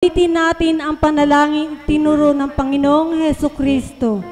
Itin natin ang panalangin tinuro ng Panginoong Hesukristo.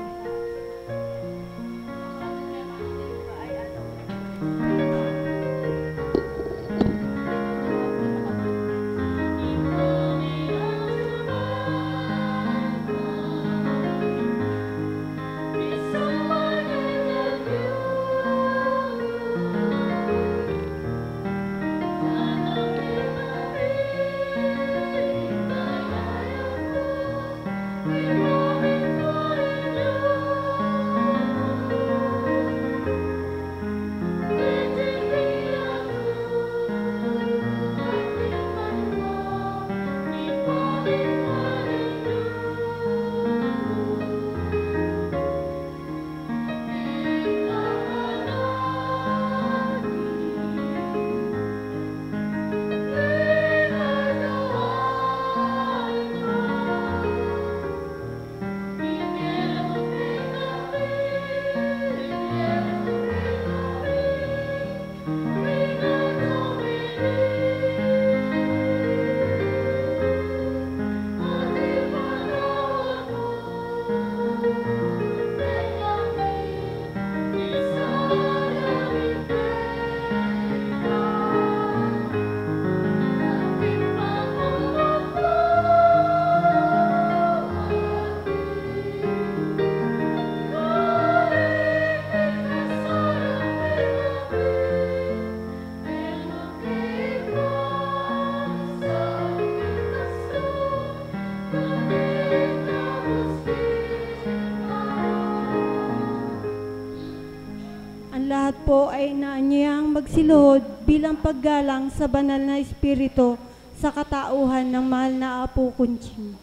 Lahat po ay naanyayang magsiluhod bilang paggalang sa banal na espiritu sa katauhan ng mahal na Apo Kunching.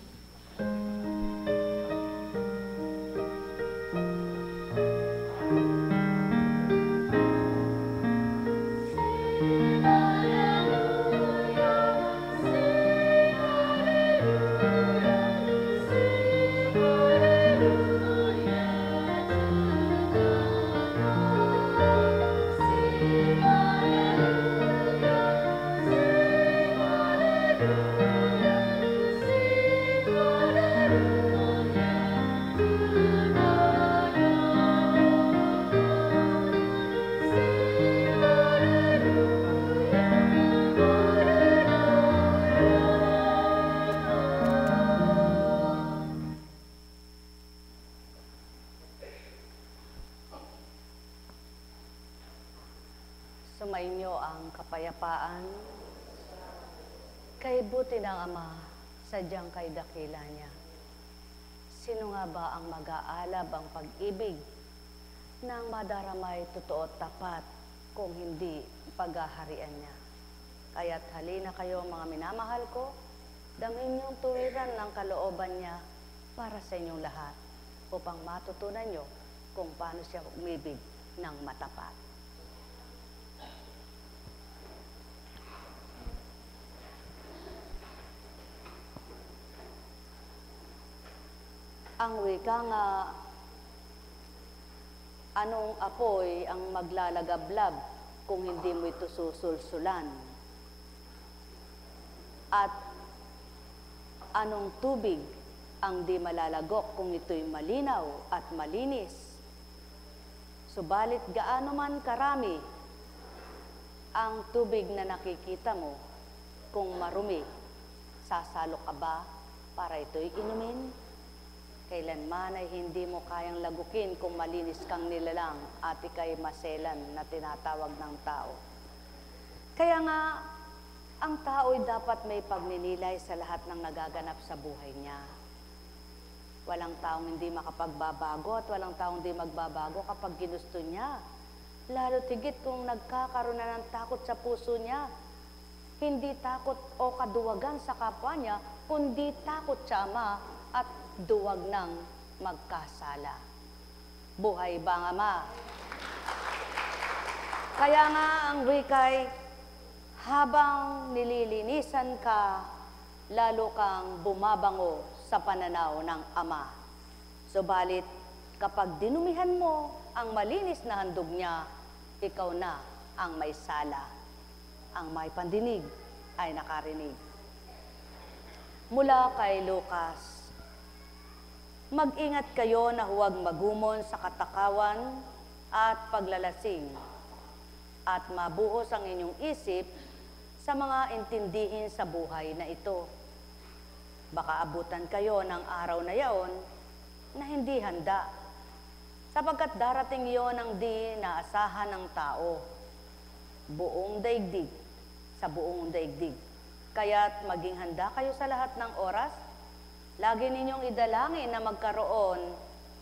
Sumainyo ang kapayapaan. Kay buti ng Ama, sadyang kay dakila niya. Sino nga ba ang mag-aalab ang pag-ibig nang madaramay totoo at tapat kung hindi paghaharian niya? Kaya't halina kayo mga minamahal ko, damhin niyong tuwiran ng kalooban niya para sa inyong lahat upang matutunan niyo kung paano siya umibig ng matapat. Ang wika nga, anong apoy ang maglalagablab kung hindi mo ito susulsulan? At anong tubig ang di malalagok kung ito'y malinaw at malinis? Subalit gaano man karami ang tubig na nakikita mo, kung marumi, sasalo ka ba para ito'y inumin? Kailanman ay hindi mo kayang lagukin kung malinis kang nilalang at ika'y maselan na tinatawag ng tao. Kaya nga, ang tao'y dapat may pagninilay sa lahat ng nagaganap sa buhay niya. Walang taong hindi makapagbabago at walang taong hindi magbabago kapag ginusto niya. Lalo tigit kung nagkakaroon na ng takot sa puso niya. Hindi takot o kaduwagan sa kapwa niya, kundi takot sa Ama at duwag ng magkasala. Buhay ba ang Ama? Kaya nga ang wikay, habang nililinisan ka, lalo kang bumabango sa pananaw ng Ama. Subalit, kapag dinumihan mo ang malinis na handog niya, ikaw na ang may sala. Ang may pandinig ay nakarinig. Mula kay Lucas. Mag-ingat kayo na huwag magumon sa katakawan at paglalasing, at mabuhos ang inyong isip sa mga intindihin sa buhay na ito. Baka abutan kayo ng araw na yaon na hindi handa, sapagkat darating yon ang di naasahan ng tao, buong daigdig, sa buong daigdig. Kaya't maging handa kayo sa lahat ng oras, lagi ninyong idalangin na magkaroon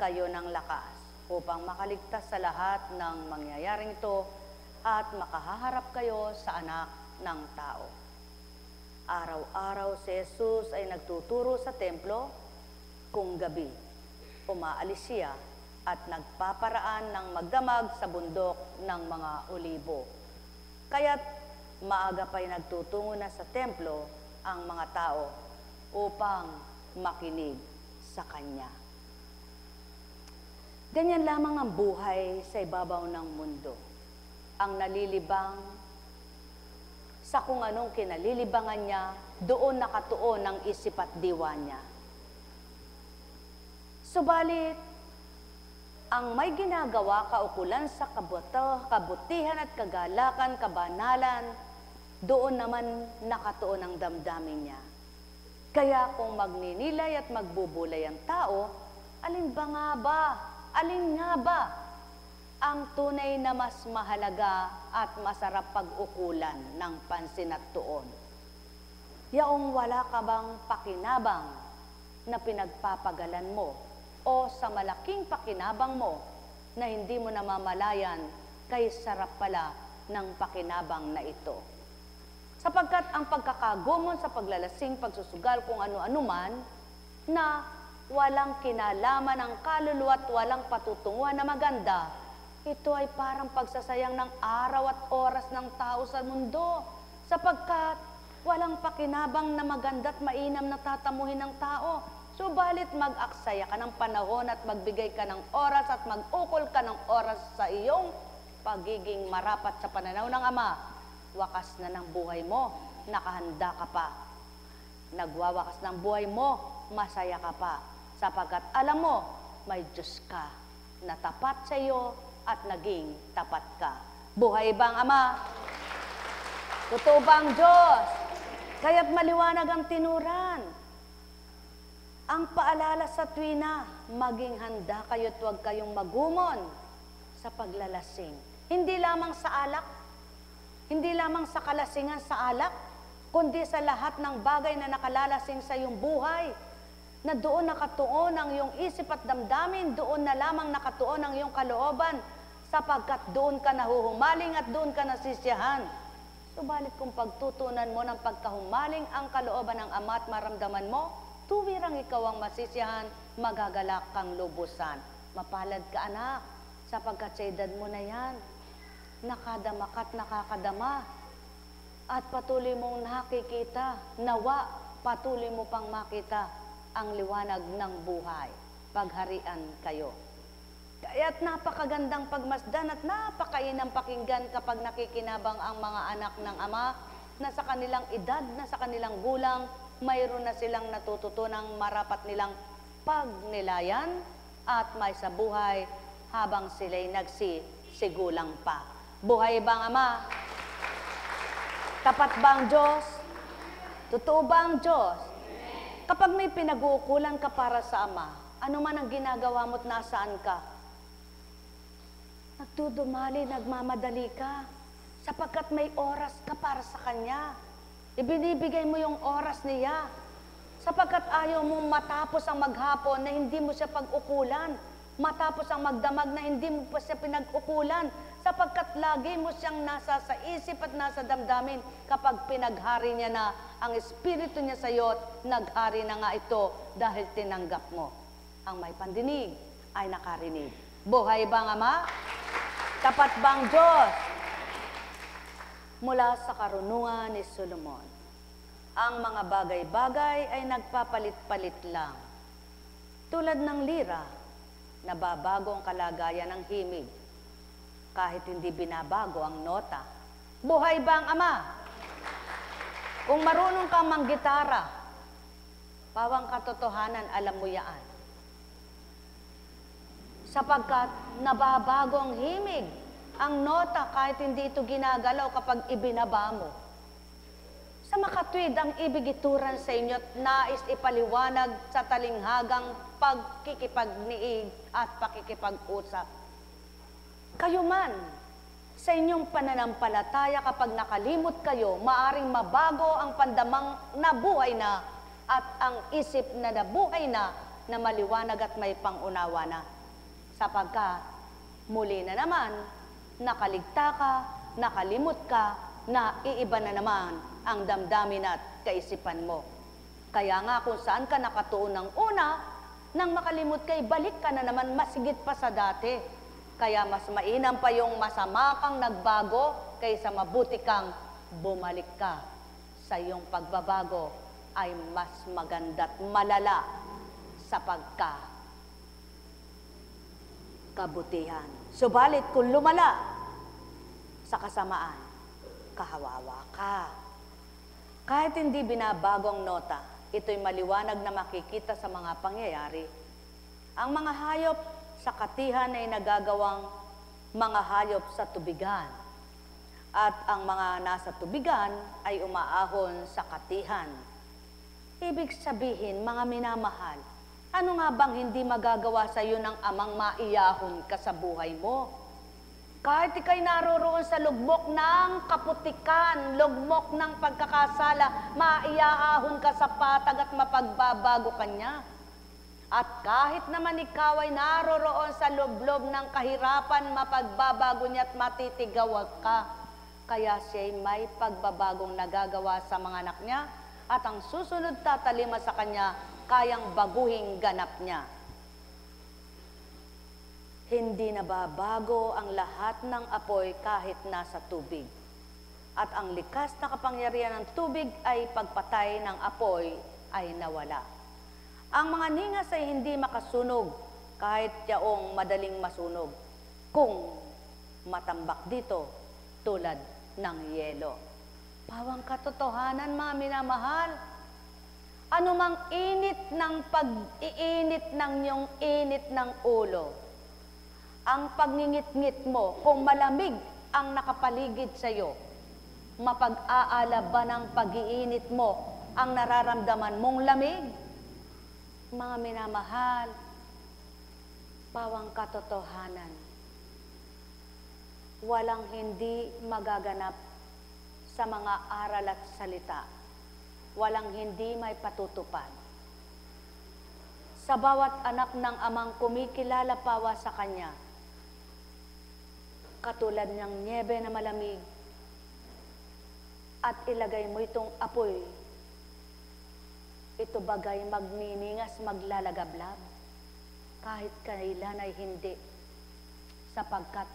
kayo ng lakas upang makaligtas sa lahat ng mangyayaring ito at makahaharap kayo sa anak ng tao. Araw-araw si Jesus ay nagtuturo sa templo, kung gabi umaalis siya at nagpaparaan ng magdamag sa bundok ng mga olibo. Kaya't maaga pa'y nagtutungo na sa templo ang mga tao upang makinig sa Kanya. Ganyan lamang ang buhay sa ibabaw ng mundo. Ang nalilibang sa kung anong kinalilibangan niya, doon nakatuon ang isip at diwa niya. Subalit, ang may ginagawa kaukulan sa kabutihan at kagalakan, kabanalan, doon naman nakatuon ang damdamin niya. Kaya kung magninilay at magbubulay ang tao, alin nga ba ang tunay na mas mahalaga at masarap pag-ukulan ng pansin at tuon? Yaong wala ka bang pakinabang na pinagpapagalan mo o sa malaking pakinabang mo na hindi mo namamalayan kay sarap pala ng pakinabang na ito? Sapagkat ang pagkakagumon sa paglalasing, pagsusugal, kung ano-ano man, na walang kinalaman ng kaluluwa at walang patutunguhan na maganda, ito ay parang pagsasayang ng araw at oras ng tao sa mundo. Sapagkat walang pakinabang na maganda at mainam na tatamuhin ng tao. Subalit mag-aksaya ka ng panahon at magbigay ka ng oras at mag-ukol ka ng oras sa iyong pagiging marapat sa pananaw ng Ama. Wakas na ng buhay mo, nakahanda ka pa. Nagwawakas ng buhay mo, masaya ka pa. Sapagkat alam mo, may Diyos ka na tapat sa iyo at naging tapat ka. Buhay ba ang Ama? Totoo ba ang Diyos? Kaya't maliwanag ang tinuran. Ang paalala sa tuwina, maging handa kayo at huwag kayong magumon sa paglalasing. Hindi lamang sa alak, hindi lamang sa kalasingan sa alak, kundi sa lahat ng bagay na nakalalasing sa iyong buhay, na doon nakatuon ang iyong isip at damdamin, doon na lamang nakatuon ang iyong kalooban, sapagkat doon ka nahuhumaling at doon ka nasisiyahan. Subalit kung pagtutunan mo ng pagkahumaling ang kalooban ng Ama at maramdaman mo, tuwirang ikaw ang masisiyahan, magagalak kang lubusan. Mapalad ka, anak, sapagkat sa edad mo na yan, nakadama ka't nakakadama, at patuloy mong nakikita, nawa patuloy mo pang makita ang liwanag ng buhay. Pagharian kayo. Kaya't napakagandang pagmasdan at napakainang pakinggan kapag nakikinabang ang mga anak ng Ama na sa kanilang edad, na sa kanilang gulang, mayroon na silang natututunang marapat nilang pagnilayan at may sa buhay habang sila'y nagsisigulang pa. Buhay ba ang Ama? Tapat ba ang Diyos? Totoo ba ang Diyos? Kapag may pinag-uukulan ka para sa Ama, ano man ang ginagawa mo't nasaan ka, nagdudumali, nagmamadali ka, sapagkat may oras ka para sa Kanya. Ibinibigay mo yung oras niya, sapagkat ayaw mong matapos ang maghapon na hindi mo siya pag-ukulan, matapos ang magdamag na hindi mo pa siya pinag-ukulan, sapagkat lagi mo siyang nasa sa isip at nasa damdamin kapag pinaghari niya na ang Espiritu niya sa iyo, naghari na nga ito dahil tinanggap mo. Ang may pandinig ay nakarinig. Buhay ba ang Ama? Tapat ba ang Diyos? Mula sa karunungan ni Solomon, ang mga bagay-bagay ay nagpapalit-palit lang. Tulad ng lira, nababago ang kalagayan ng himig, kahit hindi binabago ang nota. Buhay ba ang Ama? Kung marunong kang manggitara, Pawang katotohanan, alam mo yan. Sapagkat nababago ang himig, ang nota kahit hindi ito ginagalaw kapag ibinaba mo. Sa makatwid ang ibig ituran sa inyo at nais ipaliwanag sa talinghagang pagkikipagniig at pakikipag-usap. Kayo man, sa inyong pananampalataya kapag nakalimot kayo, maaring mabago ang pandamang nabuhay na at ang isip na nabuhay na maliwanag at may pangunawa na. Sapagkat muli na naman, nakaligta ka, nakalimot ka, na iiba na naman ang damdamin at kaisipan mo. Kaya nga kung saan ka nakatuon ng una, nang makalimot kay balik ka na naman masigit pa sa dati. Kaya mas mainam pa yung masama kang nagbago kaysa mabuti kang bumalik ka. Sa iyong pagbabago ay mas maganda't malala sa kabutihan. Subalit kung lumala sa kasamaan, kahawawa ka. Kahit hindi binabago ang nota, ito'y maliwanag na makikita sa mga pangyayari. Ang mga hayop sa katihan ay nagagawang mga hayop sa tubigan. At ang mga nasa tubigan ay umaahon sa katihan. Ibig sabihin, mga minamahal, ano nga bang hindi magagawa sa iyo ng amang maiyahon ka sa buhay mo? Kahit ikay naroroon sa lugmok ng kaputikan, lugmok ng pagkakasala, maiyaahon ka sa patag at mapagbabago ka niya. At kahit naman ikaw ay naroroon sa lublob ng kahirapan, mapagbabago niya at matitigawag ka. Kaya siya'y may pagbabagong nagagawa sa mga anak niya at ang susunod tatalima sa kanya, kayang baguhing ganap niya. Hindi nababago ang lahat ng apoy kahit nasa tubig. At ang likas na kapangyarihan ng tubig ay pagpatay ng apoy ay nawala. Ang mga ningas ay hindi makasunog kahit yaong madaling masunog kung matambak dito tulad ng yelo. Pawang katotohanan, mga minamahal. Anumang init ng pag-iinit ng iyong init ng ulo, ang pagngingit-ngit mo, kung malamig ang nakapaligid sa iyo, mapag-aala ba ng pag-iinit mo ang nararamdaman mong lamig? Mga minamahal, pawang katotohanan, walang hindi magaganap sa mga aral at salita. Walang hindi may patutupad. Sa bawat anak ng amang kumikilala pawa sa kanya, katulad ng nyebe na malamig, at ilagay mo itong apoy, ito bagay magniningas, maglalagablab, kahit kailan ay hindi, sapagkat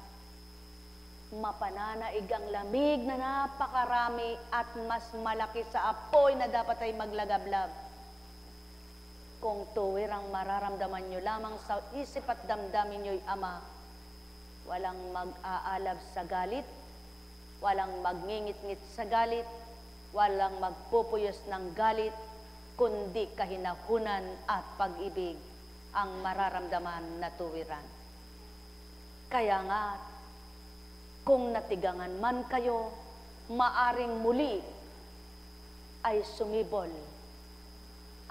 mapananaig ang lamig na napakarami at mas malaki sa apoy na dapat ay maglagablab. Kung tuwirang mararamdaman nyo lamang sa isip at damdamin nyo'y Ama, walang mag-aalab sa galit, walang magngingit-ngit sa galit, walang magpupuyos ng galit, kundi kahinahunan at pag-ibig ang mararamdaman na tuwiran. Kaya nga, kung natigangan man kayo, maaring muli ay sumibol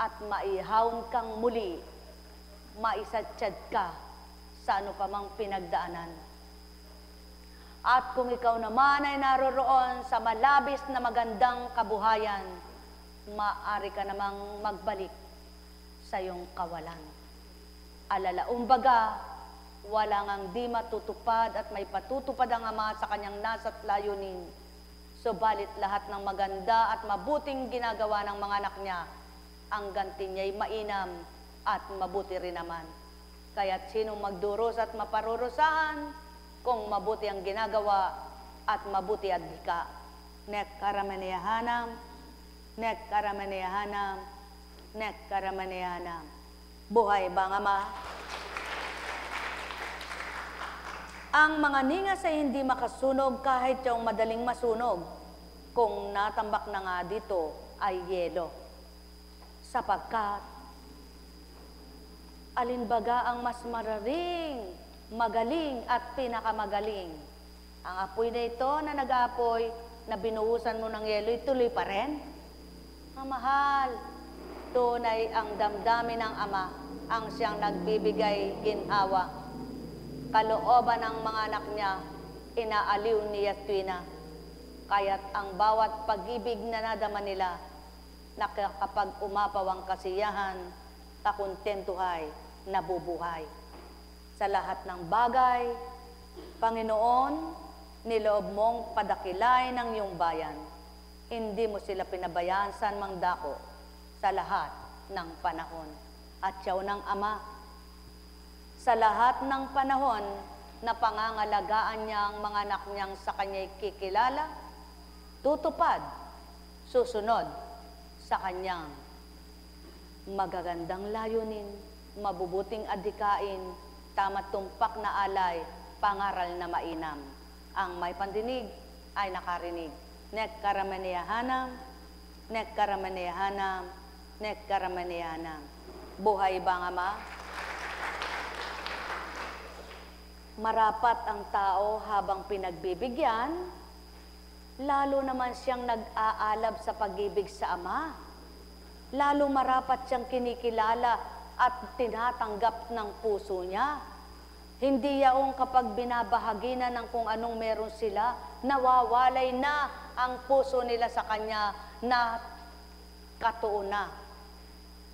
at maihawon kang muli, maisatyad ka sa ano pa mang pinagdaanan. At kung ikaw naman ay naroroon sa malabis na magandang kabuhayan, maaari ka namang magbalik sa iyong kawalan. Alalaumbaga, walang ang di matutupad at may patutupad ang Ama sa kanyang nasa't layunin. Subalit lahat ng maganda at mabuting ginagawa ng mga anak niya, ang ganti niya'y mainam at mabuti rin naman. Kaya't sinong magduros at maparurusahan, kung mabuti ang ginagawa at mabuti at dika. Nek karamaniyahanam, nek karamaniyahanam, nek karamaniyahanam. Buhay bang Ama? Ang mga ningas ay hindi makasunog kahit yung madaling masunog. Kung natambak na nga dito ay yelo. sapagkat alinbaga ang mas mararing, magaling at pinakamagaling. Ang apoy na ito na nag-aapoy, na binuhusan mo ng yelo, ituloy pa rin. Ang mahal, tunay ang damdamin ng Ama, ang siyang nagbibigay ginhawa. Kalooban ng mga anak niya, inaaliw niya tuwina. Kaya't ang bawat pag-ibig na nadama nila, nakakapag umapaw ang kasiyahan, kakontentuhay, nabubuhay. Sa lahat ng bagay, Panginoon, niloob mong padakilay ng iyong bayan. Hindi mo sila pinabayaan saan mang dako sa lahat ng panahon. At siyaw ng Ama, sa lahat ng panahon na pangangalagaan niya ang mga anak niyang sa kanya'y kikilala, tutupad, susunod sa kanyang magagandang layunin, mabubuting adhikain, tama't tumpak na alay, pangaral na mainam. Ang may pandinig ay nakarinig. Nek karamaniyahanam, nek karamaniyahanam, nek karamaniyahanam. Buhay ba nga ma? Marapat ang tao habang pinagbibigyan, lalo naman siyang nag-aalab sa pag-ibig sa Ama. Lalo marapat siyang kinikilala at tinatanggap ng puso niya. Hindi yaong kapag binabahagi na ng kung anong meron sila, nawawalay na ang puso nila sa Kanya na katuon na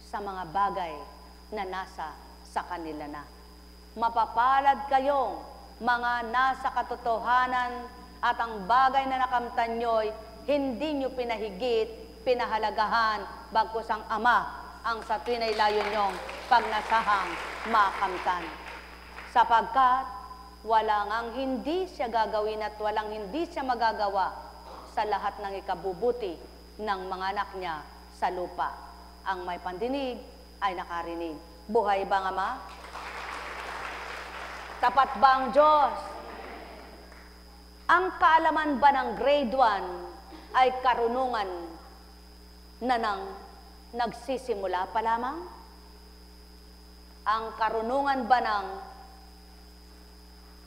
sa mga bagay na nasa sa kanila na. Mapapalad kayong mga nasa katotohanan at ang bagay na nakamtan nyo'y hindi nyo pinahigit, pinahalagahan, bagkus ang Ama ang sa tunay layon nyong pagnasahang makamtan. Sapagkat walang ang hindi siya gagawin at walang hindi siya magagawa sa lahat ng ikabubuti ng mga anak niya sa lupa. Ang may pandinig ay nakarinig. Buhay ba nga ma? Tapat ba ang Diyos? Ang kaalaman ba ng grade 1 ay karunungan na nang nagsisimula pa lamang? Ang karunungan ba ng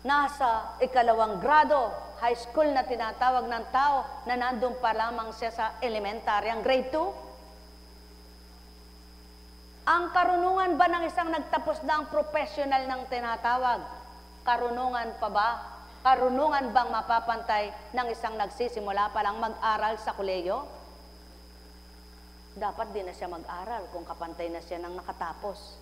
nasa ikalawang grado, high school na tinatawag ng tao na nandun pa lamang siya sa elementary, ang grade 2? Ang karunungan ba ng isang nagtapos na ang professional ng tinatawag? Karunungan pa ba? Karunungan bang mapapantay ng isang nagsisimula pa lang mag-aral sa kolehiyo? Dapat din na siya mag-aral kung kapantay na siya ng nakatapos.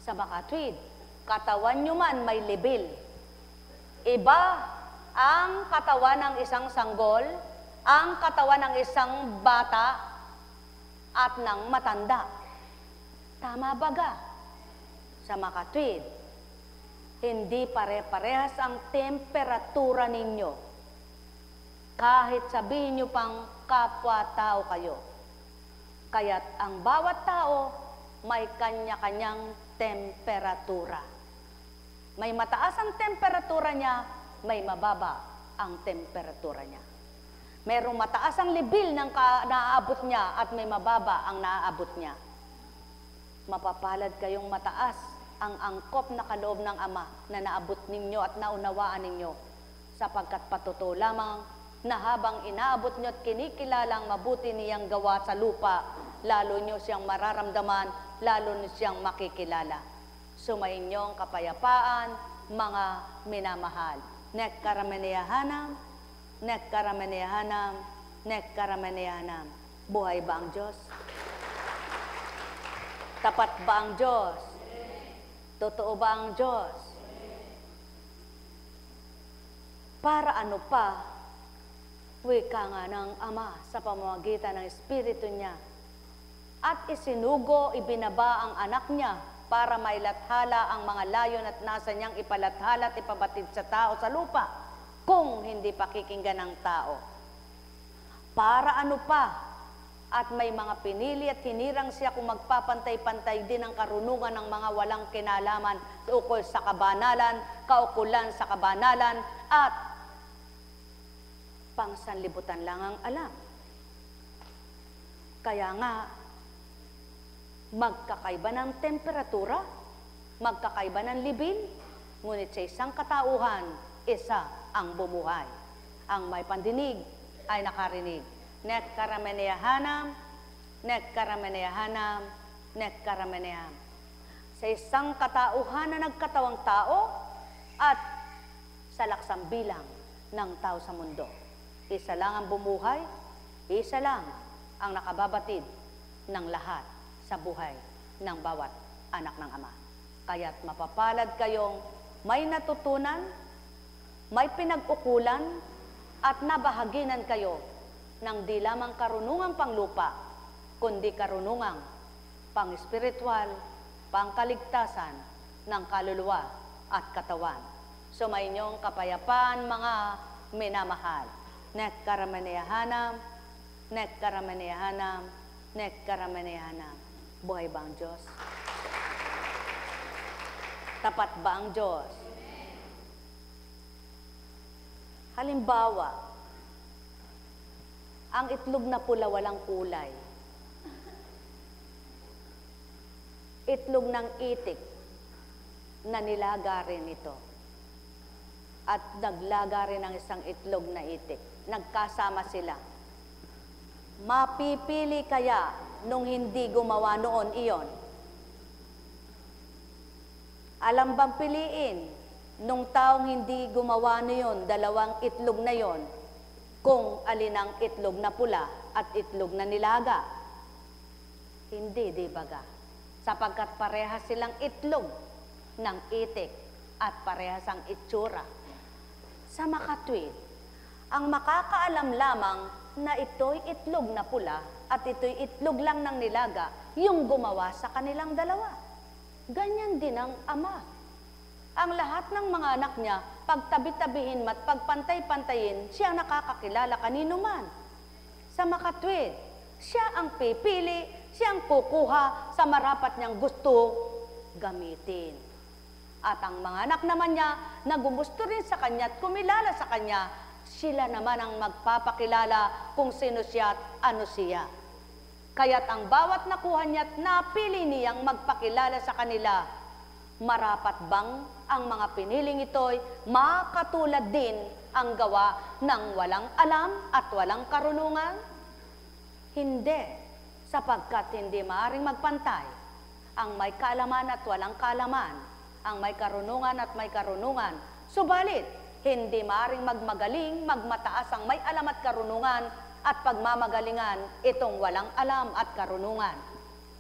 Sa makatwid, katawan nyo man may level. Iba ang katawan ng isang sanggol, ang katawan ng isang bata, at ng matanda. Tama baga? Sa makatwid, hindi pare-parehas ang temperatura ninyo. Kahit sabihin nyo pang kapwa-tao kayo. Kaya't ang bawat tao may kanya-kanyang temperatura. May mataas ang temperatura niya, may mababa ang temperatura niya. Merong mataas ang level ng naaabot niya at may mababa ang naaabot niya. Mapapalad kayong mataas ang angkop na kaloob ng Ama na naabot ninyo at naunawaan ninyo, sapagkat patuto lamang na habang inaabot nyo at kinikilalang mabuti niyang gawa sa lupa, lalo nyo siyang mararamdaman, lalo nyo siyang makikilala. Sumainyong kapayapaan, mga minamahal. Nek karamaniyahanam, nek karamaniyahanam, nek karamaniyahanam. Buhay ba ang Diyos? Tapat ba ang Diyos? Totoo ba ang Diyos? Para ano pa, wika nga ng Ama sa pamamagitan ng Espiritu niya, at isinugo, ibinaba ang anak niya para mailathala ang mga layon at nasa niyang ipalathala at ipabatid sa tao sa lupa, kung hindi pakikinggan ng tao. Para ano pa, at may mga pinili at hinirang siya kung magpapantay-pantay din ang karunungan ng mga walang kinalaman ukol sa kabanalan, kaukulan sa kabanalan, at pangsanlibutan lang ang alam. Kaya nga, magkakaiba ng temperatura, magkakaiba ng libil, ngunit sa isang katauhan, isa ang bumuhay. Ang may pandinig ay nakarinig. Nek karameneyahanam, nek karameneyahanam, nek karameneyam. Sa isang katauhan na nagkatawang tao at sa laksang bilang ng tao sa mundo. Isa lang ang bumuhay, isa lang ang nakababatid ng lahat sa buhay ng bawat anak ng Ama. Kaya't mapapalad kayong may natutunan, may pinag-ukulan, at nabahaginan kayo ng di lamang karunungang panglupa, kundi karunungang pang-espiritual, pangkaligtasan ng kaluluwa at katawan. Sumainyong kapayapaan, mga minamahal. Nek karameneyahanam, nek karameneyahanam, nek karameneyahanam. Buhay ba ang Diyos? Tapat ba ang Diyos? Halimbawa, ang itlog na pula walang kulay. Itlog ng itik na nilaga rin ito. At naglaga rin ang isang itlog na itik. Nagkasama sila. Mapipili kaya nung hindi gumawa noon iyon? Alam bang piliin nung taong hindi gumawa noon, dalawang itlog na yon, kung alin ang itlog na pula at itlog na nilaga? Hindi, di baga? Sapagkat parehas silang itlog ng itik at parehas ang itsura. Sa makatwid, ang makakaalam lamang na ito'y itlog na pula at ito'y itlog lang ng nilaga, yung gumawa sa kanilang dalawa. Ganyan din ang Ama. Ang lahat ng mga anak niya, pagtabi-tabihin at pagpantay-pantayin, siya nakakakilala kanino man. Sa makatwid, siya ang pipili, siya ang kukuha sa marapat niyang gusto gamitin. At ang mga anak naman niya, na gumusto rin sa kanya at kumilala sa kanya, sila naman ang magpapakilala kung sino siya at ano siya. Kaya't ang bawat nakuha niya at napili niyang magpakilala sa kanila, marapat bang ang mga piniling ito'y makatulad din ang gawa ng walang alam at walang karunungan? Hindi, sapagkat hindi maaring magpantay ang may kaalaman at walang kaalaman, ang may karunungan at may karunungan. Subalit, hindi maaring magmagaling, magmataas ang may alam at karunungan at pagmamagalingan itong walang alam at karunungan.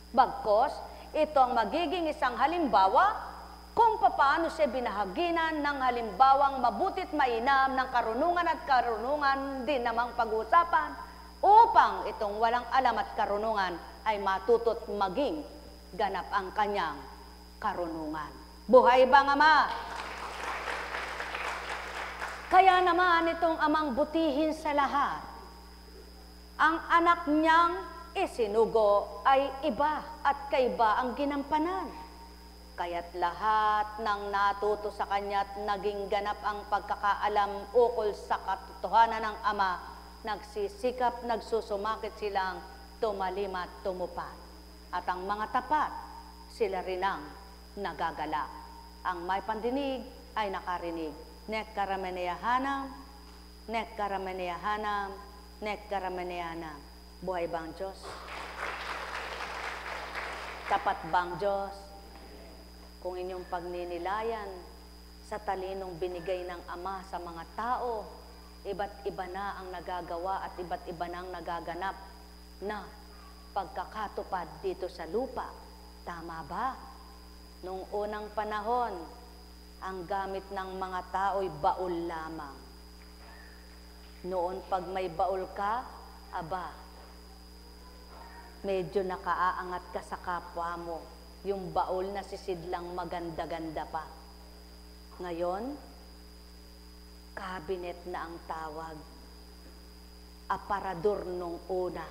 Bagkos, ito ang magiging isang halimbawa kung papaano siya binahaginan ng halimbawang mabutit mainam ng karunungan at karunungan din namang pag-uusapan upang itong walang alam at karunungan ay matuto't maging ganap ang kanyang karunungan. Buhay bang Ama? Kaya naman itong Amang butihin sa lahat, ang anak niyang isinugo ay iba at kaiba ang ginampanan. Kaya't lahat ng natuto sa kanya't naging ganap ang pagkakaalam ukol sa katotohanan ng Ama, nagsisikap, nagsusumakit silang tumalim at tumupad. At ang mga tapat, sila rin ang nagagalak. Ang may pandinig ay nakarinig. Nek karameneyahanam, nek karameneyahanam, nek karameneyahanam. Buhay bang Diyos? Tapat bang Diyos? Kung inyong pagninilayan sa talinong binigay ng Ama sa mga tao, iba't iba na ang nagagawa at iba't iba na ang nagaganap na pagkakatupad dito sa lupa. Tama ba? Nung unang panahon, ang gamit ng mga tao'y baul lamang. Noon pag may baul ka, aba, medyo nakaaangat ka sa kapwa mo. Yung baul na sisidlang maganda-ganda pa. Ngayon, cabinet na ang tawag. Aparador nung una.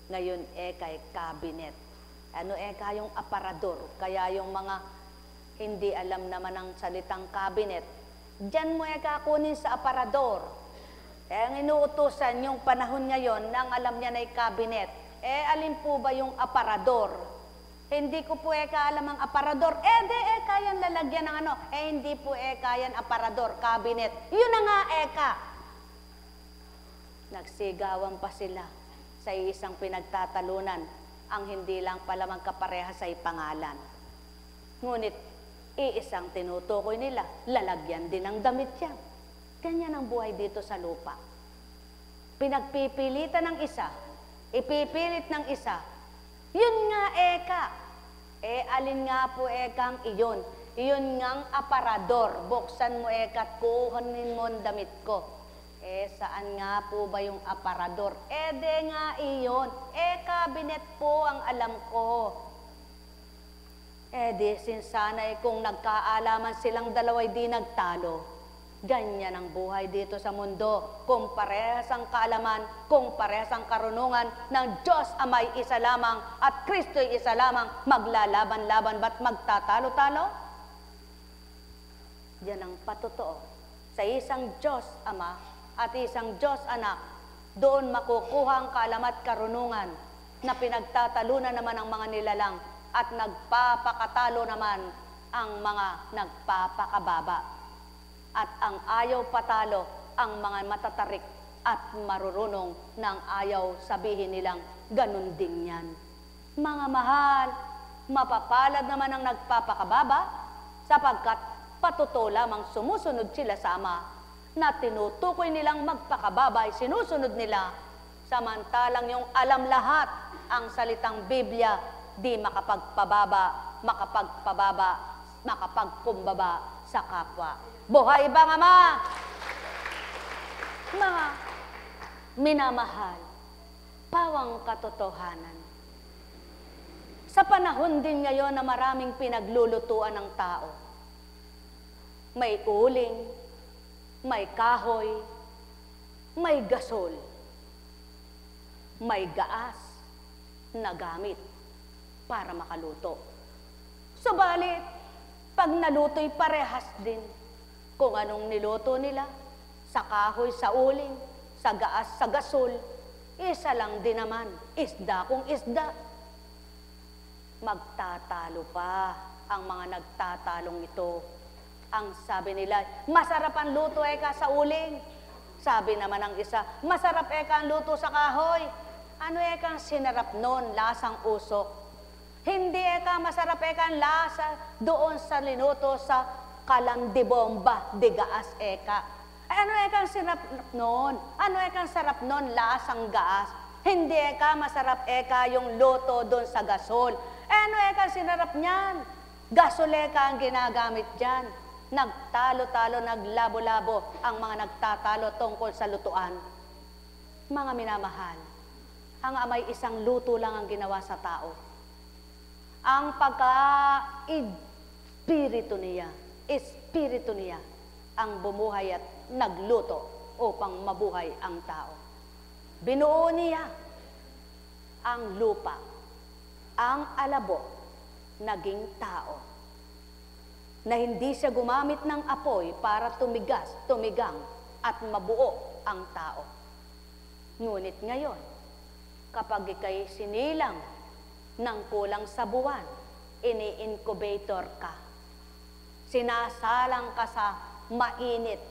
Ngayon kay cabinet. Ano yung aparador? Kaya yung mga hindi alam naman ang salitang cabinet, diyan mo kunin sa aparador. Ang inuutusan yung panahon ngayon, nang alam niya na cabinet, alin po ba yung aparador? Hindi ko po alam ang aparador. Kaya lalagyan ng ano. Hindi po kaya aparador, cabinet. Yun na nga, Nagsigawan pa sila sa isang pinagtatalunan, ang hindi lang pala magkapareha sa pangalan. Ngunit, iisang tinutukoy nila, lalagyan din ng damit yan. Ganyan ang buhay dito sa lupa. Pinagpipilitan ng isa, ipipilit ng isa. Yun nga, alin nga po, ang iyon? Iyon ngang aparador. Buksan mo, at kuhanin mo ang damit ko. Saan nga po ba yung aparador? De nga iyon. Cabinet po ang alam ko. Di sinsanay kung nagkaalaman silang dalaway di nagtalo. Ganyan ang buhay dito sa mundo. Kung parehas ang kaalaman, kung parehas ang karunungan ng Diyos Amay isa lamang at Kristo'y isa lamang, maglalaban-laban ba't magtatalo-talo? Yan ang patotoo. Sa isang Diyos Ama at isang Diyos Anak, doon makukuha ang kaalaman at karunungan na pinagtatalunan naman ang mga nilalang at nagpapakatalo naman ang mga nagpapakababa. At ang ayaw patalo, ang mga matatarik at marurunong ng ayaw sabihin nilang ganun din yan. Mga mahal, mapapalad naman ang nagpapakababa sapagkat patuto lamang sumusunod sila sa Ama na tinutukoy nilang magpakababay, sinusunod nila, samantalang yung alam lahat ang salitang Biblia, di makapagpababa, makapagkumbaba sa kapwa. Buhay bang Ama? Mga minamahal, pawang katotohanan. Sa panahon din ngayon na maraming pinaglulutuan ng tao, may uling, may kahoy, may gasol, may gaas na gamit para makaluto. Subalit, pag naluto'y parehas din kung anong niluto nila, sa kahoy, sa uling, sa gaas, sa gasol, isa lang din naman, isda kung isda. Magtatalo pa ang mga nagtatalong ito. Ang sabi nila, masarap ang luto sa uling. Sabi naman ng isa, masarap ang luto sa kahoy. Ano ang sinarap nun? Lasang usok. Hindi masarap ang lasa doon sa linuto sa kalandibomba, digaas Ano ang sinarap nun? Ano ang sarap nun? Lasang gaas. Hindi masarap yung luto doon sa gasol. Ano ang sinarap niyan? Gasol ang ginagamit dyan. Nagtalo-talo, naglabo-labo ang mga nagtatalo tungkol sa lutuan. Mga minamahal, ang Amay isang luto lang ang ginawa sa tao. Ang espiritu niya ang bumuhay at nagluto upang mabuhay ang tao. Binuo niya ang lupa, ang alabo, naging tao. Na hindi siya gumamit ng apoy para tumigang at mabuo ang tao. Ngunit ngayon, kapag ika'y sinilang ng kulang sa buwan, ini-incubator ka. Sinasalang ka sa mainit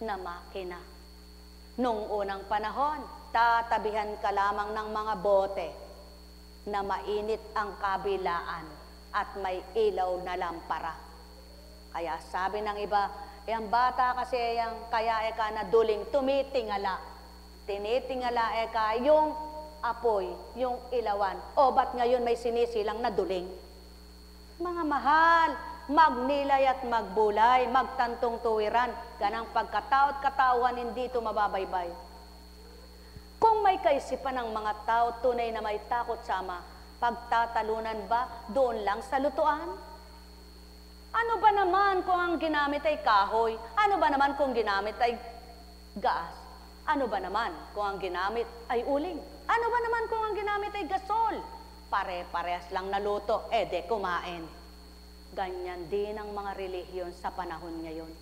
na makina. Noong unang panahon, tatabihan ka lamang ng mga bote na mainit ang kabilaan at may ilaw na lampara. Kaya sabi ng iba, yung bata kasi kaya na duling tumitingala. Tinitingala yung apoy, yung ilawan. O ba't ngayon may sinisilang na duling? Mga mahal, magnilay at magbulay, magtantong tuwiran, ganang pagkatao at katauhan hindi ito mababaybay. Kung may kaisipan ng mga tao, tunay na may takot sa Ama, pagtatalunan ba doon lang sa lutuan? Ano ba naman kung ang ginamit ay kahoy? Ano ba naman kung ginamit ay gaas? Ano ba naman kung ang ginamit ay uling? Ano ba naman kung ang ginamit ay gasol? Pare-parehas lang na luto, de kumain. Ganyan din ang mga relihiyon sa panahon ngayon.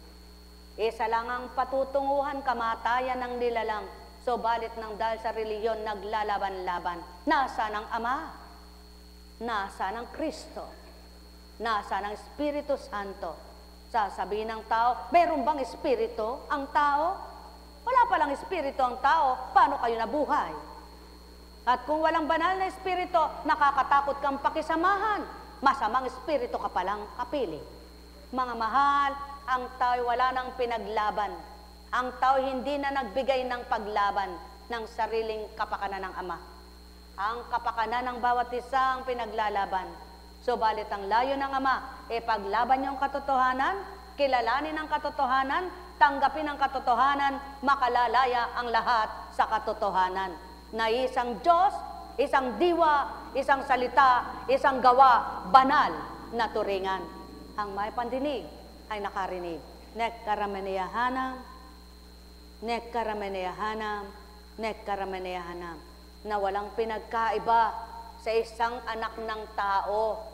Isa lang ang patutunguhan, kamatayan ng nilalang. Subalit nang dahil sa reliyon naglalaban-laban, nasaan ang Ama? Nasaan ang Kristo? Nasaan ang Espiritu Santo? Sasabihin ng tao, meron bang Espiritu ang tao? Wala palang Espiritu ang tao, paano kayo nabuhay? At kung walang banal na Espiritu, nakakatakot kang pakisamahan. Masamang Espiritu ka palang kapili. Mga mahal, ang tao wala nang pinaglaban. Ang tao hindi na nagbigay ng paglaban ng sariling kapakanan ng Ama. Ang kapakanan ng bawat isa ang pinaglalaban. Subalit ang layo ng Ama, paglaban yung katotohanan, kilalanin ang katotohanan, tanggapin ang katotohanan, makalalaya ang lahat sa katotohanan. Na isang Diyos, isang diwa, isang salita, isang gawa, banal na turingan. Ang may pandinig ay nakarinig. Nekkarameneyahanam, nekkarameneyahanam, nekkarameneyahanam. Na walang pinagkaiba sa isang anak ng tao.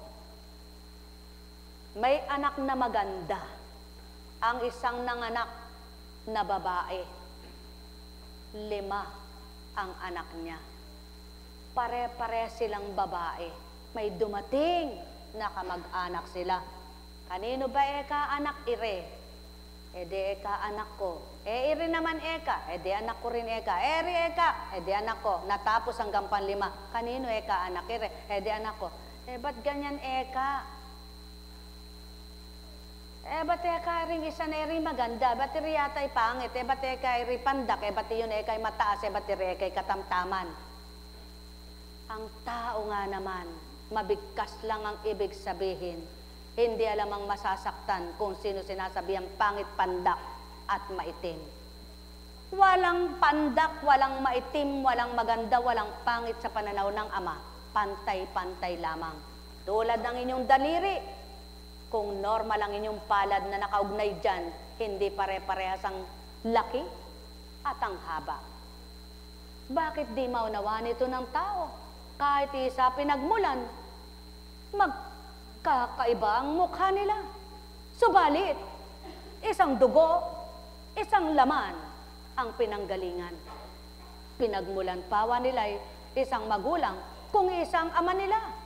May anak na maganda, ang isang nanganak na babae. 5 ang anak niya. Pare-pare silang babae. May dumating na kamag-anak sila. Kanino ba eka anak? Ire. Edi eka anak ko. Ire naman eka. Edi anak ko rin eka. Eri eka. Edi anak ko. Natapos hanggang 5. Kanino eka anak? Ire. Edi anak ko. Ba't ganyan eka? Ba't eka rin isa na rin maganda? Ba't rin yata'y pangit? Ba't eka rin pandak? Ba't yun eka'y mataas? Ba't rin eka'y katamtaman? Ang tao nga naman, mabigkas lang ang ibig sabihin. Hindi alam ang masasaktan kung sino sinasabi ang pangit, pandak at maitim. Walang pandak, walang maitim, walang maganda, walang pangit sa pananaw ng Ama. Pantay-pantay lamang. Tulad ng inyong daliri. Kung normal ang inyong palad na nakaugnay dyan, hindi pare-parehas ang laki at ang haba. Bakit di maunawaan ito ng tao? Kahit isa pinagmulan, magkakaiba ang mukha nila. Subalit, isang dugo, isang laman ang pinanggalingan. Pinagmulan pawa nila isang magulang kung isang ama nila.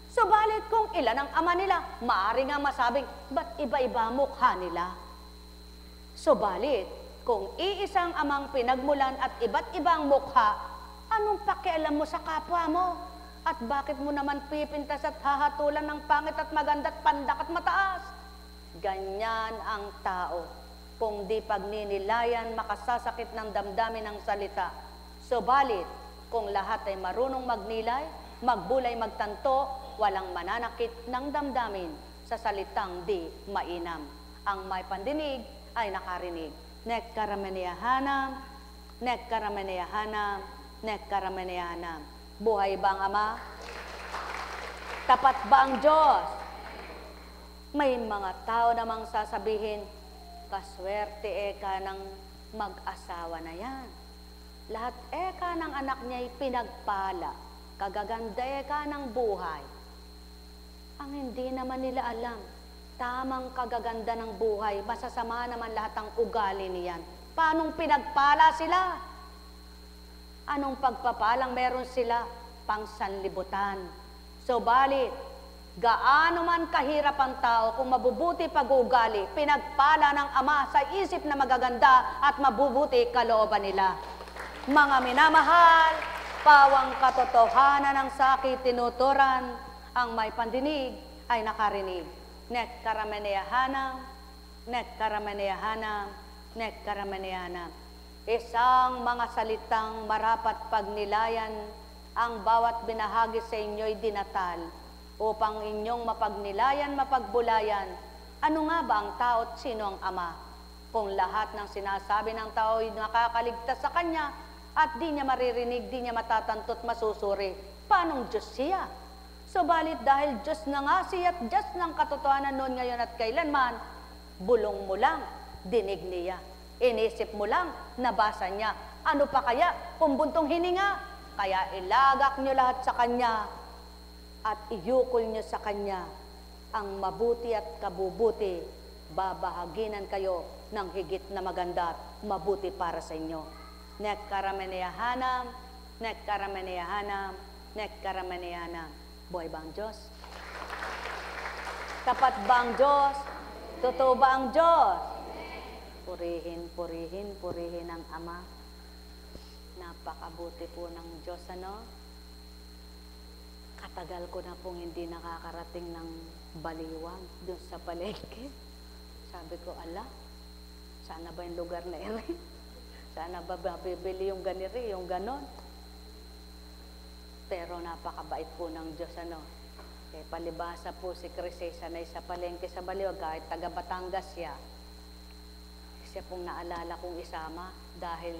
Subalit kung ilan ang ama nila, maaari nga masabing, ba't iba-iba mukha nila? Subalit, kung iisang amang pinagmulan at iba't ibang mukha, anong pakialam mo sa kapwa mo? At bakit mo naman pipintas at hahatulan ng pangit at maganda at pandak at mataas? Ganyan ang tao. Kung di pagninilayan, makasasakit ng damdamin ng salita. Subalit, kung lahat ay marunong magnilay, magbulay, magtanto, walang mananakit ng damdamin sa salitang di mainam. Ang may pandinig ay nakarinig. Nekkarameneyahanam, nekkarameneyahanam, nekkarameneyahanam. Buhay ba ang Ama? Tapat ba ang Diyos? May mga tao namang sasabihin, kaswerte eka ng mag-asawa na yan. Lahat eka ng anak niya'y pinagpala. Kagaganda eka ng buhay. Ang hindi naman nila alam, tamang kagaganda ng buhay, masasama naman lahat ang ugali niyan. Paanong pinagpala sila? Anong pagpapalang meron sila? Pangsanlibutan. Subalit, gaano man kahirap ang tao kung mabubuti pag-uugali, pinagpala ng Ama sa isip na magaganda at mabubuti kalooban nila. Mga minamahal, pawang katotohanan ng sakit tinuturan, ang may pandinig ay nakarinig. Nekkarameneyahanam, nekkarameneyahanam, nekkarameneyahanam. Isang mga salitang marapat pagnilayan, ang bawat binahagi sa inyo'y dinatal, upang inyong mapagnilayan, mapagbulayan. Ano nga ba ang tao at sino ang Ama? Kung lahat ng sinasabi ng tao ay nakakaligtas sa Kanya, at di niya maririnig, di niya matatantot, masusuri, paanong Diyos siya? Subalit dahil Diyos na nga siya at Diyos ng katotohanan noon, ngayon at kailanman, bulong mo lang, dinig niya. Inisip mo lang, nabasa niya. Ano pa kaya kung buntong hininga? Kaya ilagak niyo lahat sa Kanya at iyukol niyo sa Kanya ang mabuti at kabubuti. Babahaginan kayo ng higit na maganda at mabuti para sa inyo. nek karamaniyahanam, nek karamaniyahanam, nek karamaniyahanam. Buhay ba ang Diyos? Tapat ba ang Diyos? Totoo ba ang Diyos? Purihin, purihin, purihin ang Ama. Napakabuti po ng Diyos, ano? Katagal ko na pong hindi nakakarating ng baliwag doon sa palengke. Sabi ko, ala, sana ba yung lugar na ere? Sana ba mabibili yung ganiri, yung ganon? Pero napakabait po ng Diyos, ano? Kaya palibasa po si Crisay, sanay sa palengke sa baliwag, kahit taga Batangas siya. Siya pong naalala kong isama dahil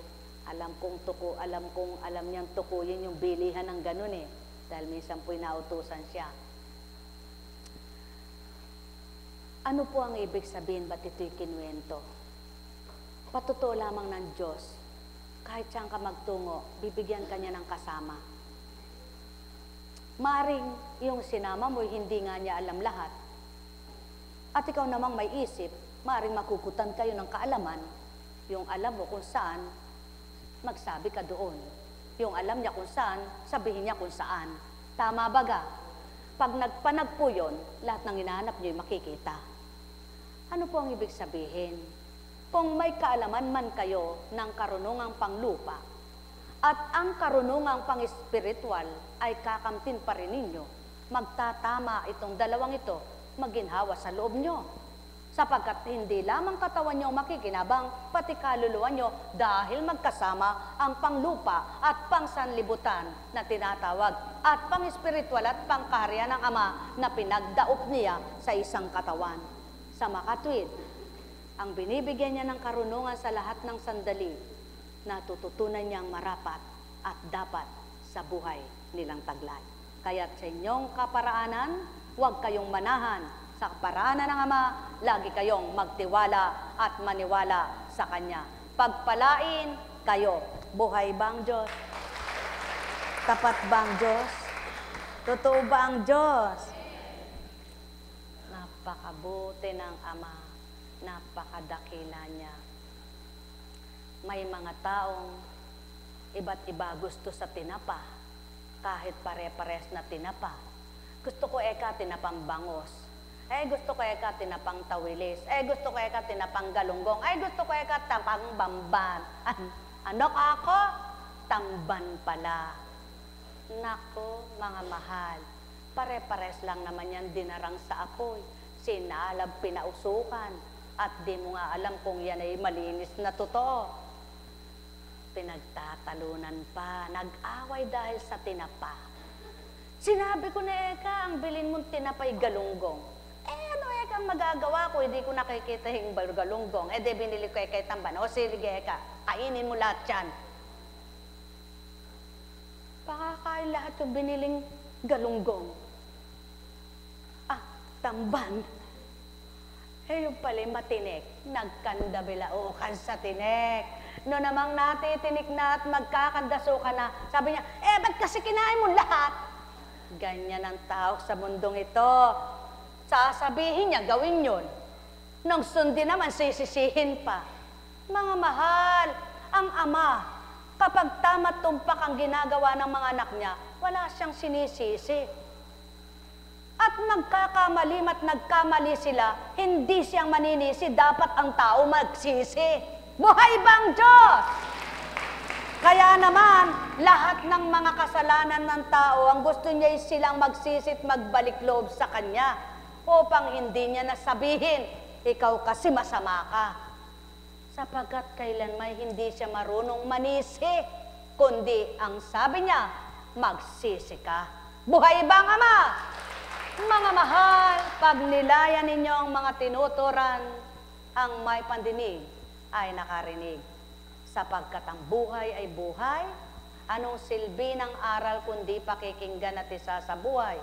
alam niyang tukuyin yung bilihan ng ganon eh. Dahil minsan po'y nautusan siya. Ano po ang ibig sabihin, ba't ito'y kinuwento? Patotoo lamang ng Diyos, kahit saan ka magtungo, bibigyan ka niya ng kasama. Maring yung sinama mo, hindi nga niya alam lahat. At ikaw namang may isip, maring makukutan kayo ng kaalaman, yung alam mo kung saan, magsabi ka doon. Yung alam niya kung saan, sabihin niya kung saan. Tama baga? Pag nagpanag po yun, lahat ng hinahanap niyo'y makikita. Ano po ang ibig sabihin? Kung may kaalaman man kayo ng karunungang panglupa, at ang karunungang pang-espiritual ay kakamtin pa rin ninyo, magtatama itong dalawang ito, maginhawa sa loob nyo. Sapagkat hindi lamang katawan nyo makikinabang, pati kaluluwa nyo dahil magkasama ang panglupa at pangsanlibutan na tinatawag at pang-espiritual at pangkaharian ng Ama na pinagdaop niya sa isang katawan. Sa makatwid, ang binibigyan niya ng karunungan sa lahat ng sandali, natututunan niyang marapat at dapat sa buhay nilang taglay. Kaya't sa inyong kaparaanan, huwag kayong manahan. Sa kaparaanan ng Ama, lagi kayong magtiwala at maniwala sa Kanya. Pagpalain kayo. Buhay ba ang Diyos? Tapat ba ang Diyos? Totoo ba ang Diyos? Napakabuti ng Ama. Napakadakila niya. May mga taong iba't iba gusto sa tinapa, kahit pare-pares na tinapa. Gusto ko tinapang bangos. Gusto ko tinapang tawilis. Gusto ko tinapang galunggong. Gusto ko tinapang bamban. Ano ka ako? Tamban pala. Nako, mga mahal, pare-pares lang naman yan dinarang sa apoy. Sinalab, pinausukan. At di mo nga alam kung yan ay malinis na totoo. Pinagtatalunan pa, nag-away dahil sa tinapa. Sinabi ko na ang bilin mong tinapay galunggong. Ano ang magagawa ko? Hindi ko nakikita yung galunggong. Di binili ko kay tamban. O sige kainin mo lahat yan. Pakakain lahat yung biniling galunggong. Tamban. Yung pala matinik, nagkandabilaukan sa tinik. No namang natitinik na at magkakandasukan na, sabi niya, ba't kasi kinain mo lahat? Ganyan ang tao sa mundong ito. Sasabihin niya, gawin yun. Nung sundin naman, sisisihin pa. Mga mahal, ang Ama, kapag tama tumpak ang ginagawa ng mga anak niya, wala siyang sinisisi. At nagkakamali at nagkamali sila, hindi siyang maninisi, dapat ang tao magsisi. Buhay bang Diyos? Kaya naman, lahat ng mga kasalanan ng tao, ang gusto niya ay silang magsisi at magbalik loob sa Kanya, upang hindi niya nasabihin, ikaw kasi masama ka. Sapagkat kailanman hindi siya marunong manisi, kundi ang sabi niya, magsisi ka. Buhay bang Ama? Mga mahal, pag nilayan ninyo ang mga tinuturan, ang may pandinig ay nakarinig. Sapagkat ang buhay ay buhay, anong silbi ng aral kundi pakikinggan at isa sa buhay?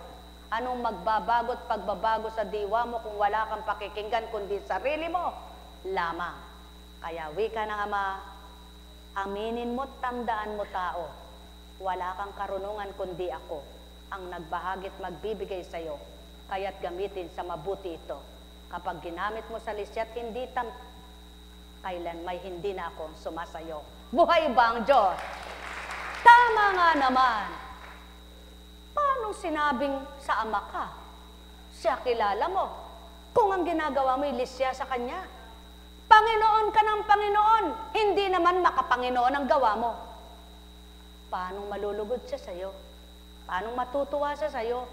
Anong magbabago at pagbabago sa diwa mo kung wala kang pakikinggan kundi sarili mo? Lamang. Kaya wika ng Ama, aminin mo at tandaan mo tao, wala kang karunungan kundi ako ang nagbahagit magbibigay sa iyo, kaya't gamitin sa mabuti ito. Kapag ginamit mo sa lisyat, hindi kailan may hindi na ako sumasayo. Buhay ba ang Diyos? Tama nga naman. Paano sinabing sa ama ka? Siya kilala mo. Kung ang ginagawa mo ilisya sa Kanya. Panginoon ka ng Panginoon, hindi naman makapanginoon ang gawa mo. Paano malulugod siya sa'yo? Paano matutuwa siya sa'yo?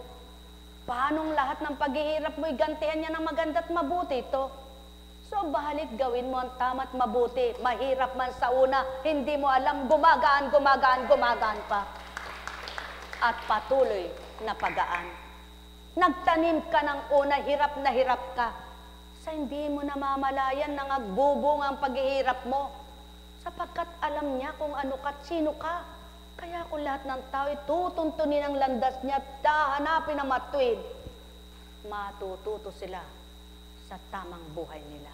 Paano lahat ng paghihirap mo igantihan niya ng maganda at mabuti ito? So, bahalit gawin mo ang tama at mabuti. Mahirap man sa una, hindi mo alam, gumagaan pa. At patuloy na pagaan. Nagtanim ka ng una, hirap na hirap ka. Sa hindi mo namamalayan na nagbubunga ang paghihirap mo. Sapagkat alam niya kung ano ka at sino ka. Kaya kung lahat ng tao tutuntunin ang landas niya at hahanapin ang matuwid, matututo sila sa tamang buhay nila.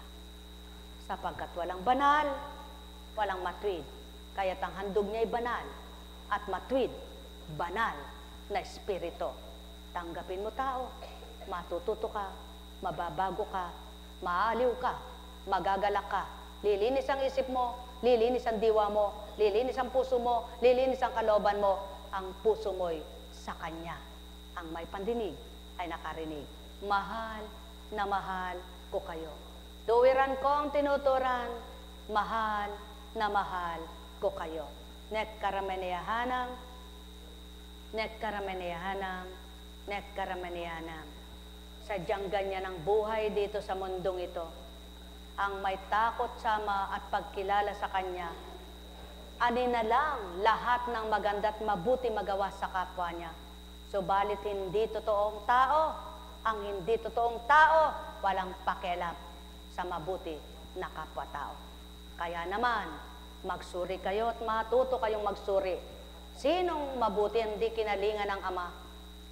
Sapagkat walang banal, walang matuwid. Kaya't ang handog niya ay banal at matuwid, banal na espiritu. Tanggapin mo tao, matututo ka, mababago ka, maaliw ka, magagalak ka, lilinis ang isip mo, lilinis ang diwa mo, lilinis ang puso mo, lilinis ang kalooban mo, ang puso mo'y sa Kanya. Ang may pandinig ay nakarinig. Mahal na mahal ko kayo. Tuwiran ko ang tinuturan, mahal na mahal ko kayo. Nek karameneyahanam, nek karameneyahanam, nek karameneyahanam. Sadyang ganyan ang buhay dito sa mundong ito. Ang may takot sama at pagkilala sa Kanya, ani na lang lahat ng maganda at mabuti magawa sa kapwa niya. Subalit hindi totoong tao, ang hindi totoong tao, walang pakialam sa mabuti na kapwa-tao. Kaya naman, magsuri kayo at matuto kayong magsuri. Sinong mabuti ang di kinalingan ng Ama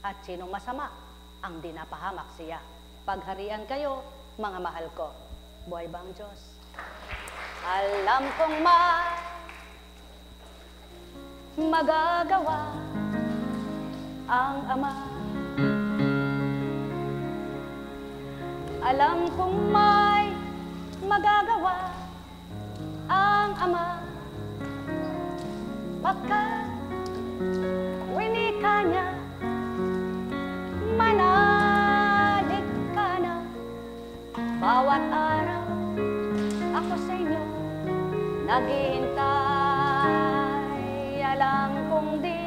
at sinong masama ang dinapahamak siya. Pagharian kayo, mga mahal ko. Buhay ba ang Diyos? Alam kong magagawa ang Ama. Alam kong may magagawa ang Ama. Pagkat winika niya, manalig ka na. Bawat araw ako sa inyo naghihintay. Alam kong di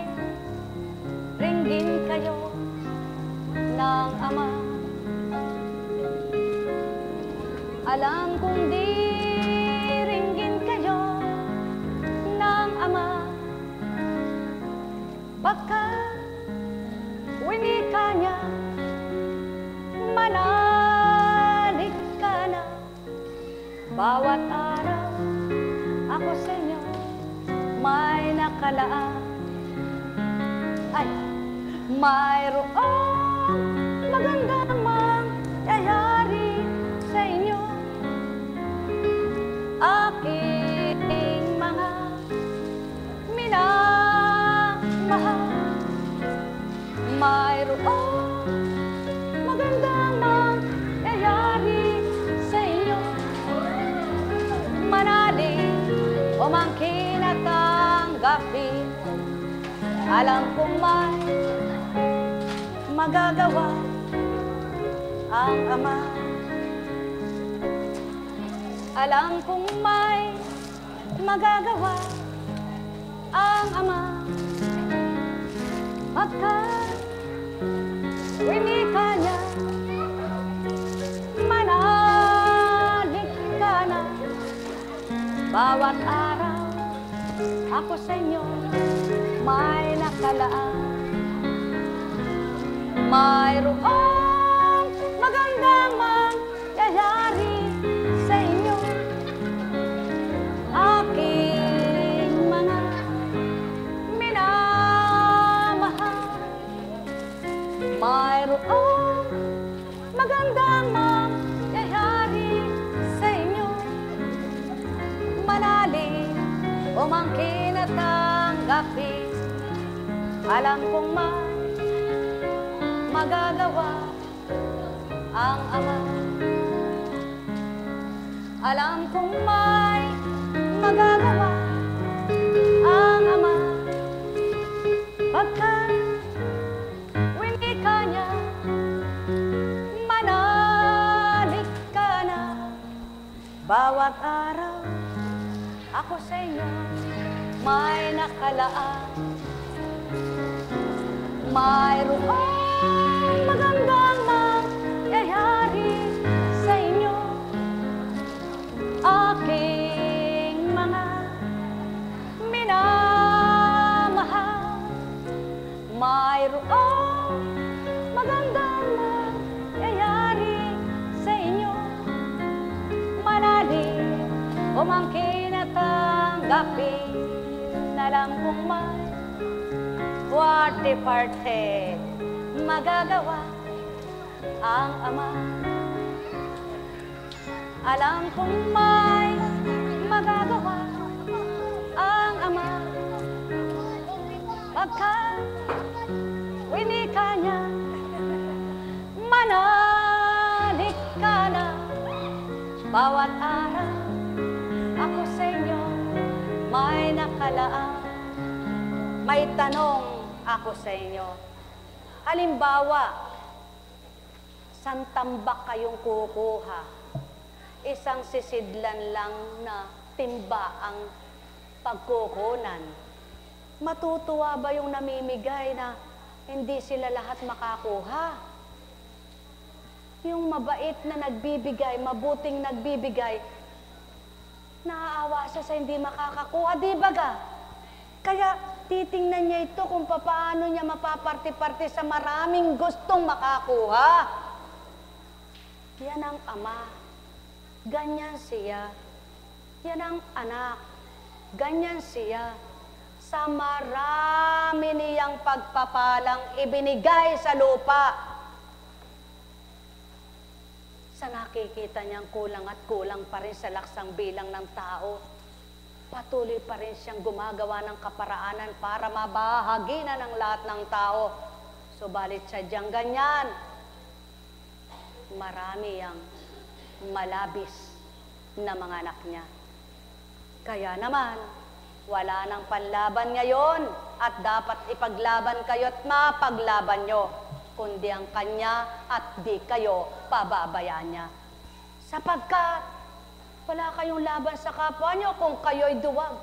ringgin kayo ng Ama. Alam kong di ringgin kayo ng Ama. Pagkat winika niya, manalig ka na. Bawat araw ako sa inyo may nakalaan. Ay, mayroong magandang mangyayari sa inyo. Aking mga minamahal, mayroong magandang mangyayari sa inyo. Manalig o mangkin at tanggapin. Alam kong may magagawa ang Ama. Alam kong may magagawa ang Ama. Pagkat winika niya, manalig ka na. Bawat araw ako sa inyo may nakalaan. Mayroong magandang mangyayari sa inyo. Aking mga minamahal, mayroong magandang mangyayari sa inyo. Manalig o mangkin at tanggapin. Alam kong magagawa ang Ama. Alam kong may magagawa bawat araw ako sa inyo may nakalaan. Mayroong magandang mangyayari sa inyo, aking mga minamahal. Mayroong magandang mangyayari sa inyo, manalig umangkin at tanggapin. Alam kong may parte-parte magagawa ang Ama. Alam kong may magagawa ang Ama, pagkat winika niya, manalig ka na bawat araw ako sa inyo may nakalaan. May tanong ako sa inyo. Halimbawa, saan tambak kayong kukuha? Isang sisidlan lang na timba ang pagkukunan. Matutuwa ba yung namimigay na hindi sila lahat makakuha? Yung mabait na nagbibigay, mabuting nagbibigay, naaawa siya sa hindi makakakuha, di ba ga? Kaya titingnan niya ito kung paano niya mapaparte-parte sa maraming gustong makakuha. Yan ang Ama, ganyan siya. Yan ang anak, ganyan siya. Sa marami niyang pagpapalang ibinigay sa lupa. Sa nakikita niyang kulang at kulang pa rin sa laksang bilang ng tao, patuloy pa rin siyang gumagawa ng kaparaanan para mabahaginan ng lahat ng tao. Subalit sadyang ganyan, marami ang malabis na mga anak niya. Kaya naman, wala nang panlaban ngayon at dapat ipaglaban kayo at mapaglaban nyo, kundi ang Kanya at di kayo pababayaan niya. Sapagkat wala kayong laban sa kapwa nyo kung kayo'y duwag.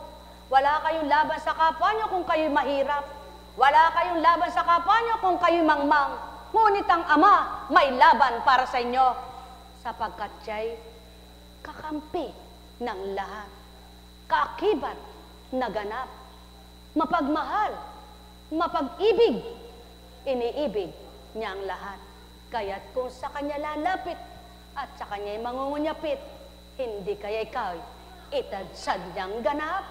Wala kayong laban sa kapwa nyo kung kayo'y mahirap. Wala kayong laban sa kapwa nyo kung kayo'y mangmang. Ngunit ang Ama may laban para sa inyo, sapagkat siya'y kakampi ng lahat. Kaakibat na ganap, mapagmahal, mapag-ibig, iniibig niya ang lahat. Kaya't kung sa Kanya lalapit at sa Kanya'y mangungunyapit, hindi kaya ikaw itadsad niyang ganap.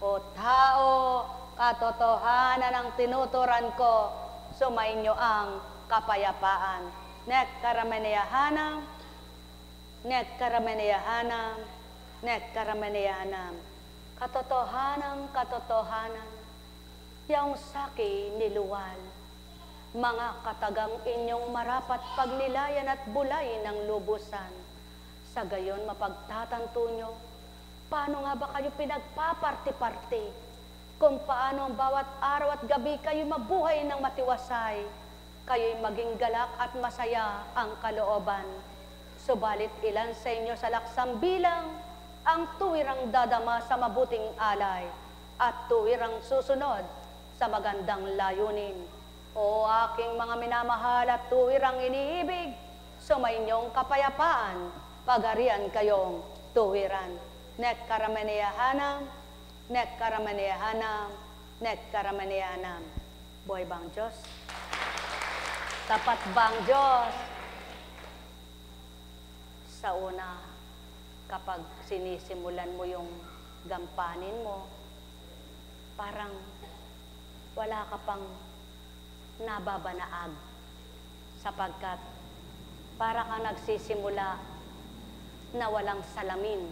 O tao, katotohanan ang tinuturan ko, sumainyo ang kapayapaan. Nek karameneyahanam, nek karameneyahanam, nek karameneyahanam. Katotohanan, katotohanan, yang saki niluwal. Mga katagang inyong marapat pagnilayan at bulay ng lubusan. Sa gayon mapagtatanto nyo, paano nga ba kayo pinagpaparte-parte? Kung paano ang bawat araw at gabi kayo mabuhay ng matiwasay, kayo'y maging galak at masaya ang kalooban. Subalit ilan sa inyo sa laksang bilang ang tuwirang dadama sa mabuting alay at tuwirang susunod sa magandang layunin. O aking mga minamahal at tuwirang iniibig, sumainyong kapayapaan, pagarian kayong tuwiran. Nek karameneyahanam, nek karameneyahanam, nek karameneyahanam. Buhay bang Diyos? Tapat bang Diyos? Sa una, kapag sinisimulan mo yung gampanin mo, parang wala ka pang nababanaag, sapagkat para kang nagsisimula na walang salamin,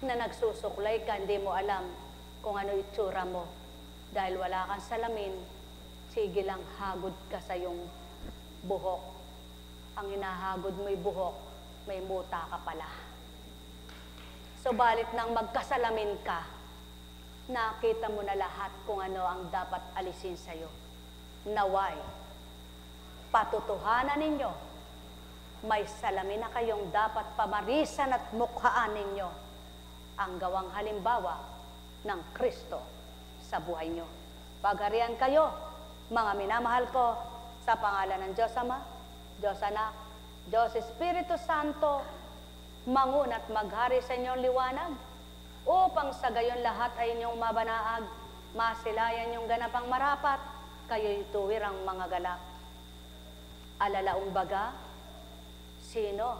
na nagsusuklay ka, hindi mo alam kung ano itsura mo. Dahil wala kang salamin, sige lang hagod ka sa iyong buhok. Ang hinahagod mo'y buhok, may muta ka pala. Subalit nang magkasalamin ka, nakita mo na lahat kung ano ang dapat alisin sa'yo. Naway, patutuhanan ninyo may salamin na kayong dapat pamarisan at mukhaan ninyo ang gawang halimbawa ng Kristo sa buhay nyo. Pagharian kayo, mga minamahal ko, sa pangalan ng Diyos Ama, Diyos Anak, Diyos Espiritu Santo, mangunat maghari sa inyong liwanag, upang sa gayon lahat ay inyong mabanaag, masilayan yung ganapang marapat, kayo'y tuwirang mga galak. Alalaong baga, sino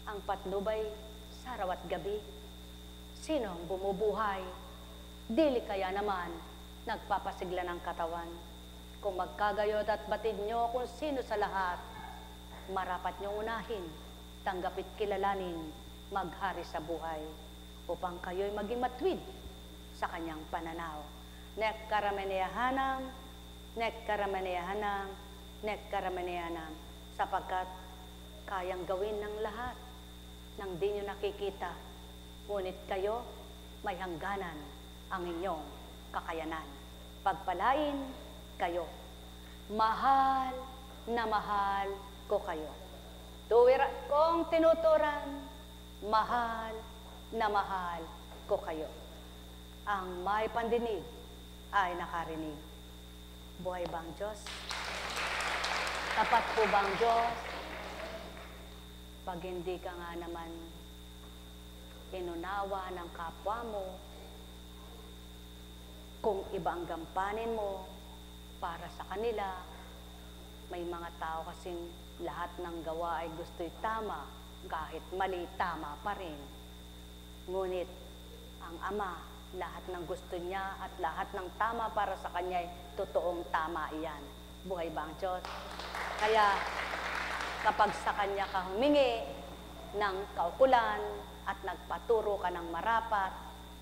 ang patnubay sa araw at gabi? Sino ang bumubuhay? Dili kaya naman nagpapasigla ng katawan. Kung magkagayot at batid nyo kung sino sa lahat, marapat nyo unahin, tanggapit kilalanin, maghari sa buhay, upang kayo'y maging matwid sa kanyang pananaw. Nek karamaneyahanam, nek karamaneyahanam, nek karamaneyahanam, sapagkat kayang gawin ng lahat nang di nyo nakikita, ngunit kayo may hangganan ang inyong kakayanan. Pagpalain kayo. Mahal na mahal ko kayo. Tuwir kong tinuturan, mahal na mahal ko kayo. Ang may pandinig ay nakarinig. Buhay ba ang Diyos? Tapat po ba ang Diyos? Pag hindi ka nga naman inunawa ng kapwa mo, kung iba ang gampanin mo para sa kanila, may mga tao kasing lahat ng gawa ay gusto'y tama, kahit mali, tama pa rin. Ngunit ang Ama, lahat ng gusto niya at lahat ng tama para sa kanya ay totoong tama iyan. Buhay ba ang Diyos? Kaya kapag sa kanya ka humingi ng kaukulan at nagpaturo ka ng marapat,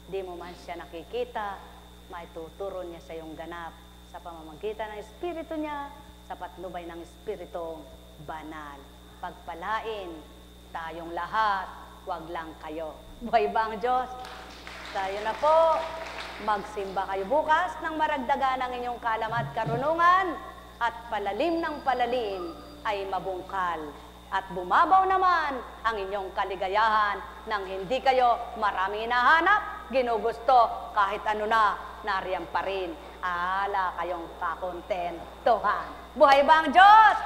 di mo man siya nakikita, may tuturo niya sa iyong ganap sa pamamagitan ng Espiritu niya, sa patnubay ng Espiritong banal. Pagpalain tayong lahat, wag lang kayo. Buhay ba ang Diyos? Tayo na po, magsimba kayo bukas ng maragdagan ng inyong kaalaman at karunungan, at palalim ng palalim ay mabungkal. At bumabaw naman ang inyong kaligayahan nang hindi kayo maraming hinahanap, ginugusto, kahit ano na, nariyan pa rin. Ala kayong kakontentuhan. Buhay ba ang Diyos?